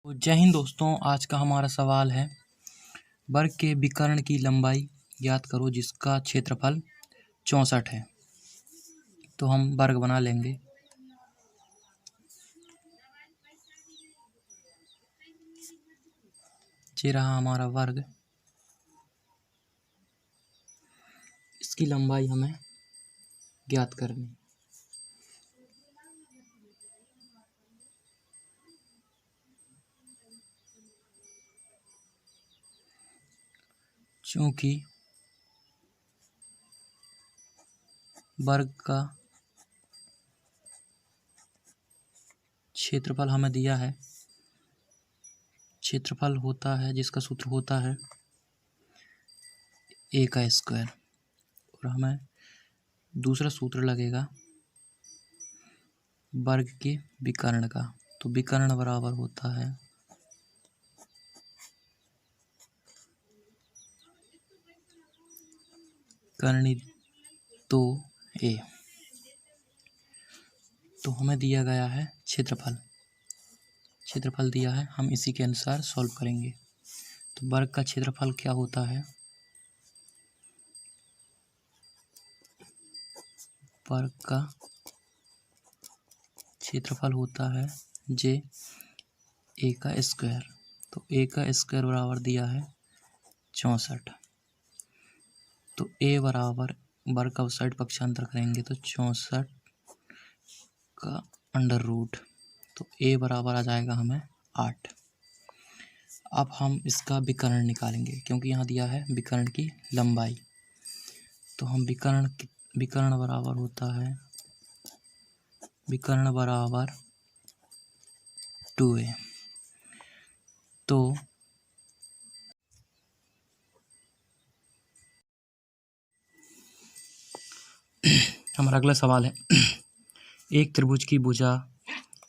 तो जय हिंद दोस्तों। आज का हमारा सवाल है, वर्ग के विकर्ण की लंबाई ज्ञात करो जिसका क्षेत्रफल 64 है। तो हम वर्ग बना लेंगे। ये रहा हमारा वर्ग। इसकी लंबाई हमें ज्ञात करनी। चूंकि वर्ग का क्षेत्रफल हमें दिया है, क्षेत्रफल होता है जिसका सूत्र होता है a का स्क्वायर, और हमें दूसरा सूत्र लगेगा वर्ग के विकर्ण का। तो विकर्ण बराबर होता है करनी तो a। तो हमें दिया गया है क्षेत्रफल दिया है, हम इसी के अनुसार सॉल्व करेंगे। तो वर्ग का क्षेत्रफल क्या होता है? वर्ग का क्षेत्रफल होता है जे a का स्क्वायर। तो a का स्क्वायर बराबर दिया है 64। तो a बराबर वर्ग का साइड पक्षांतर करेंगे तो 64 का अंडर रूट। तो a बराबर आ जाएगा हमें 8। अब हम इसका विकर्ण निकालेंगे, क्योंकि यहाँ दिया है विकर्ण की लंबाई। तो हम विकर्ण बराबर होता है विकर्ण बराबर 2a। तो हमारा अगला सवाल है, एक त्रिभुज की भुजा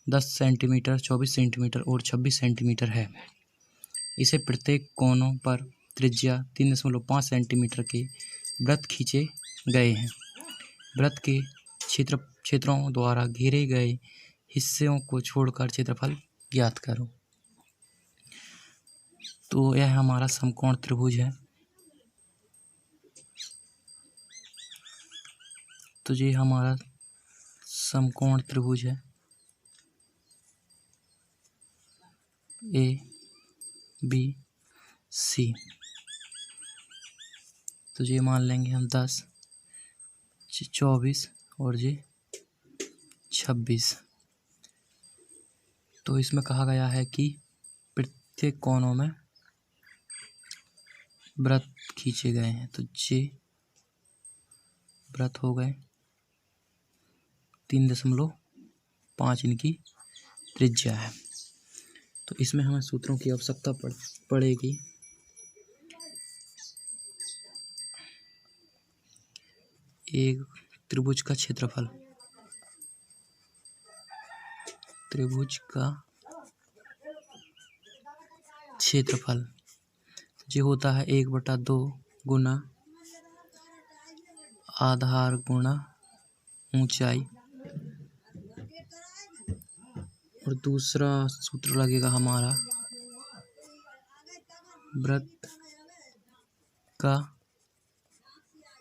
10 सेंटीमीटर, 24 सेंटीमीटर और 26 सेंटीमीटर है। इसे प्रत्येक कोनों पर त्रिज्या 3.5 सेंटीमीटर के वृत्त खींचे गए हैं। वृत्त के क्षेत्रों द्वारा घेरे गए हिस्सों को छोड़कर क्षेत्रफल ज्ञात करो। तो यह हमारा समकोण त्रिभुज है। तो ये हमारा समकोण त्रिभुज है ए बी सी। तो ये मान लेंगे हम 10, 24 और ये 26। तो इसमें कहा गया है कि प्रत्येक कोनों में वृत्त खींचे गए हैं। तो ये वृत्त हो गए, 3.5 इनकी त्रिज्या है। तो इसमें हमें सूत्रों की आवश्यकता पड़ेगी। एक त्रिभुज का क्षेत्रफल, जो होता है 1/2 गुना आधार गुना ऊंचाई, और दूसरा सूत्र लगेगा हमारा वृत्त का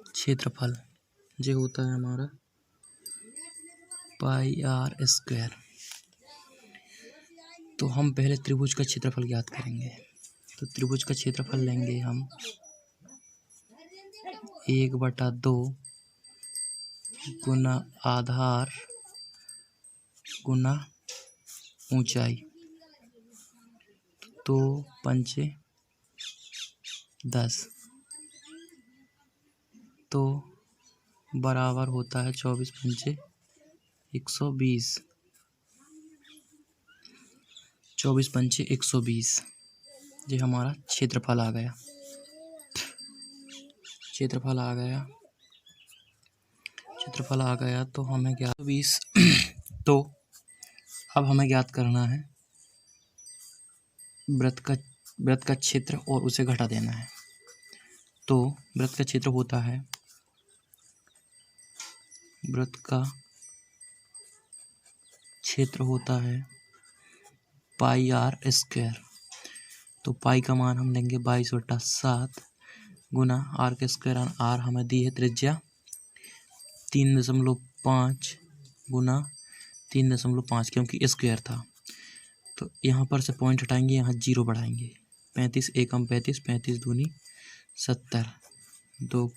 क्षेत्रफल, जो होता है हमारा πr²। तो हम पहले त्रिभुज का क्षेत्रफल ज्ञात करेंगे। तो त्रिभुज का क्षेत्रफल लेंगे हम 1/2 गुना आधार गुना ऊंचाई। तो 5 10, तो बराबर होता है 24 5 120। 24 5 120। ये हमारा क्षेत्रफल आ गया। क्षेत्रफल आ गया तो हमें 20। तो अब हमें ज्ञात करना है वृत्त का क्षेत्र और उसे घटा देना है। तो वृत्त का क्षेत्र होता है पाई आर स्क्वायर। तो पाई का मान हम लेंगे 22/7 गुना आर के स्क्वायर। आर हमें दी है त्रिज्या 3.5 गुना 3.5 क्योंकि स्क्वायर था। तो यहाँ पर से पॉइंट हटाएंगे, यहाँ 0 बढ़ाएंगे। 35 एकम 35, 35 दूनी 70, 2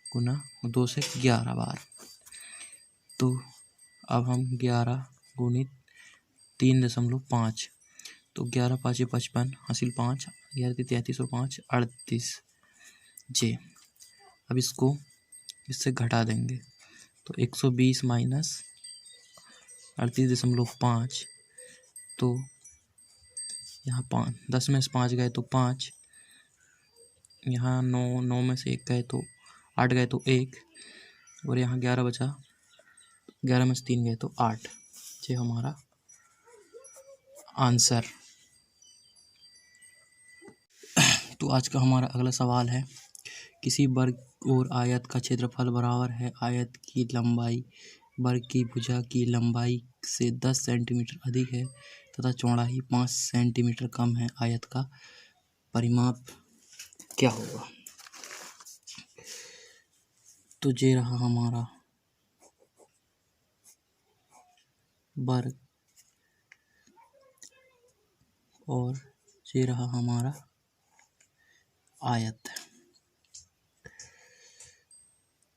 गुना 2 से 11 बार। तो अब हम 11 गुणित 3.5, तो 11 5 55, हासिल 5, 11 33 और 5 38 जे। अब इसको इससे घटा देंगे तो 120 माइनस 38.5, तो यहाँ 5, 10 में से 5 गए तो 5, यहाँ 9, 9 में से 1 गए तो 8 गए तो 1, और यहाँ 11 बचा, 11 में से 3 गए तो 8। ये हमारा आंसर। तो आज का हमारा अगला सवाल है, किसी वर्ग और आयत का क्षेत्रफल बराबर है। आयत की लंबाई वर्ग की भुजा की लंबाई से 10 सेंटीमीटर अधिक है तथा चौड़ाई 5 सेंटीमीटर कम है। आयत का परिमाप क्या होगा? तो ये रहा हमारा वर्ग और ये रहा हमारा आयत।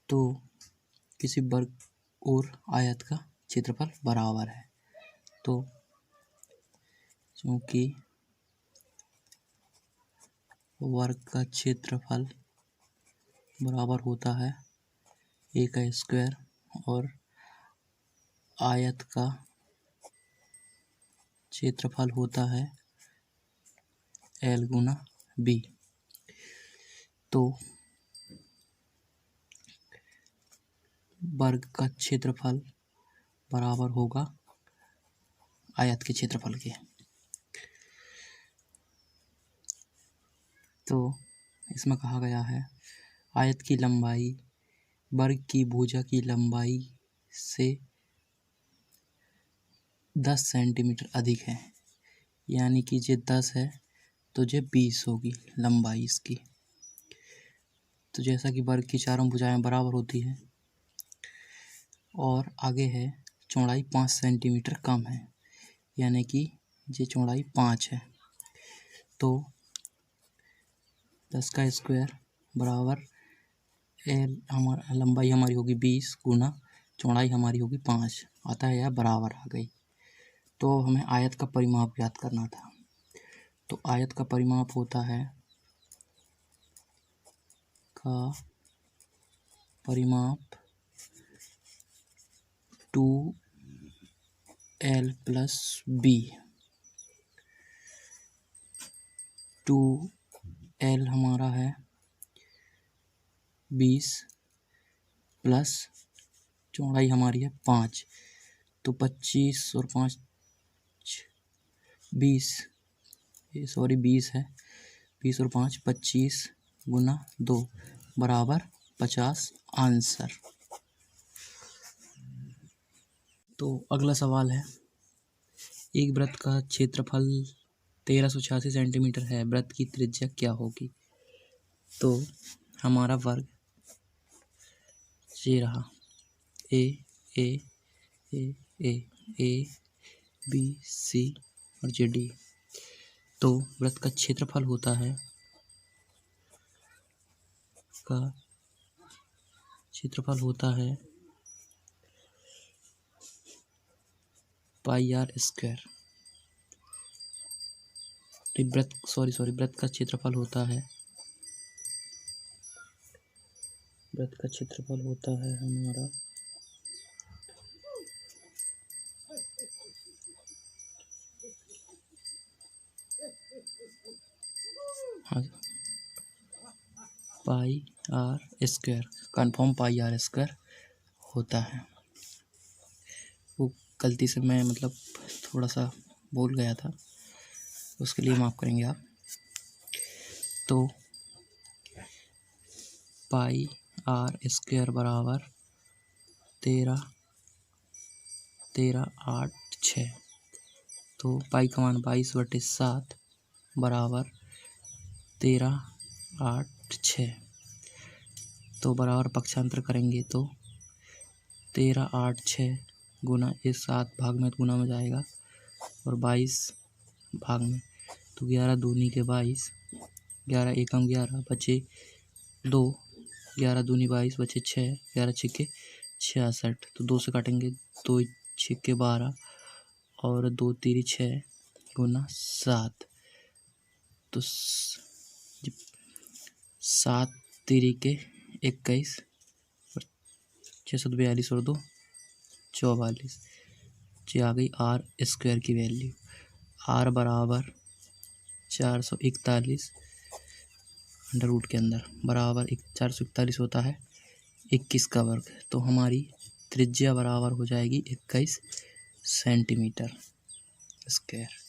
तो किसी वर्ग और आयत का क्षेत्रफल बराबर है, तो क्योंकि वर्ग का क्षेत्रफल बराबर होता है ए का स्क्वायर और आयत का क्षेत्रफल होता है एल गुना बी। तो वर्ग का क्षेत्रफल बराबर होगा आयत के क्षेत्रफल के। तो इसमें कहा गया है आयत की लंबाई वर्ग की भुजा की लंबाई से 10 सेंटीमीटर अधिक है, यानी कि ये 10 है तो ये 20 होगी लंबाई इसकी। तो जैसा कि वर्ग की चारों भुजाएं बराबर होती हैं और आगे है चौड़ाई 5 सेंटीमीटर कम है, यानी कि ये चौड़ाई 5 है। तो 10 का स्क्वायर बराबर एल हमारा लंबाई हमारी होगी 20 गुना चौड़ाई हमारी होगी 5, आता है यह बराबर आ गई। तो हमें आयत का परिमाप ज्ञात करना था। तो आयत का परिमाप होता है परिमाप 2L प्लस बी। 2L हमारा है 20 प्लस चौड़ाई हमारी है 5, तो 25 और 5 20, ये सॉरी 20 है, 20 और 5 25 गुना 2 बराबर 50 आंसर। तो अगला सवाल है, एक वृत्त का क्षेत्रफल 1386 सेंटीमीटर है, वृत्त की त्रिज्या क्या होगी? तो हमारा वर्ग ये रहा ए ए ए ए ए बी सी और जे डी। तो वृत्त का क्षेत्रफल होता है पाई आर स्क्वायर। वृत्त का क्षेत्रफल होता है हमारा pi r square, confirm pi r square होता है। वो गलती से मैं थोड़ा सा भूल गया था, उसके लिए माफ़ करेंगे आप। तो पाई आर स्क्वायर बराबर 13 8 6, तो पाई का मान 22/7 बराबर 13/8/6। तो बराबर पक्षांतर करेंगे तो 13/8/6 गुना ये 7 भाग में गुना में जाएगा और 22 भाग में, तो 11 दूनी के 22, 11 एकम 11 बचे 2, 11 दूनी 22 बचे 6, 11 छिक्के 66, तो 2 से काटेंगे, 2 छिक्के 12 और 2 तीरी 6 गुना 7, तो 7 तीरी के 21 और 642 और 2 44। ये आ गई आर स्क्वायर की वैल्यू। आर बराबर 441 अंडर रूट के अंदर बराबर 441 होता है 21 का वर्ग। तो हमारी त्रिज्या बराबर हो जाएगी 21 सेंटीमीटर स्क्वायर।